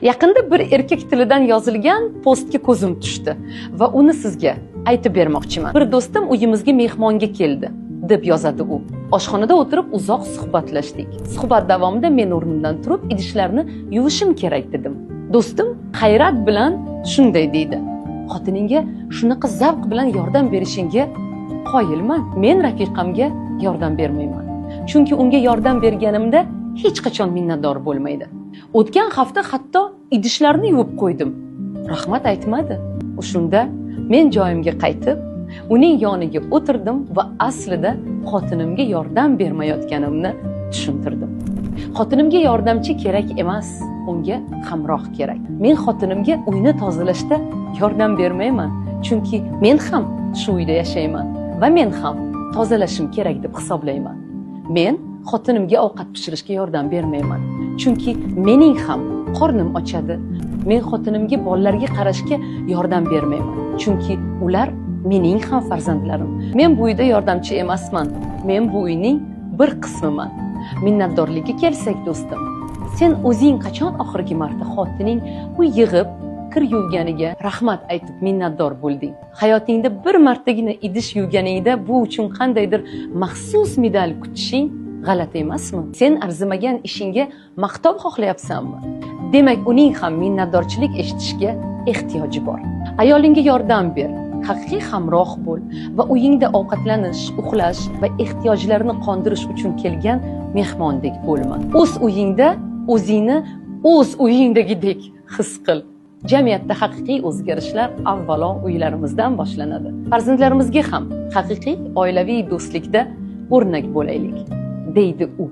Yaqinda bir erkak tilidan yozilgan postga ko'zim tushdi va uni sizga aytib bermoqchiman. Bir do'stim uyimizga mehmonga keldi deb yozadi u. Oshxonada o'tirib uzoq suhbatlashdik. Suhbat davomida men o'rnimdan turib idishlarni yuvishim kerak dedim. Do'stim hayrat bilan shunday deydi: "Xotiningga shunaqa zavq bilan yordam berishingga qoyilman. Men rafiqamga yordam bermayman. Chunki unga yordam berganimda hech qachon minnatdor bo'lmaydi. O'tgan hafta hatto idishlarni yuvib qo'ydim. Rahmat aytmadi." Shunda men joyimga qaytib, uning yoniga o'tirdim va aslida xotinimga yordam bermayotganimni tushuntirdim. Xotinimga yordamchi kerak emas, unga hamroh kerak. Men xotinimga uyni tozalashda yordam bermayman, chunki men ham shu uyda yashayman va men ham tozalashim kerak deb hisoblayman. Men xotinimga ovqat pishirishga yordam bermayman, chunki mening ham qornim ochadi. Men xotinimga bolalarga qarashga yordam bermayman, chunki ular mening ham farzandlarim. Men bu uyda yordamchi emasman, men bu uyning bir qismiman. Minnatdorlikka kelsak do'stim, sen o'zing qachon oxirgi marta xotining uy yig'ib, kir yuvganiga rahmat aytib minnatdor bo'lding? Hayotingda bir martagina idish yuvganingda bu uchun qandaydir maxsus medal kutishing g'alati emasmi? Sen arzimagan ishingga maqtov xohlayapsanmi? Demak, uning ham minnatdorchilik eshitishga ehtiyoji bor. Ayolingga yordam ber, haqiqiy hamroh bo'l va uyingda ovqatlanish, uxlash va ehtiyojlarini qondirish uchun kelgan mehmondek bo'lma. O'z uyingda o'zingni o'z uyingdagidek his qil. Jamiyatda haqiqiy o'zgarishlar avvalo uylarimizdan boshlanadi. Farzandlarimizga ham haqiqiy oilaviy do'stlikda o'rnak bo'laylik, deydi u.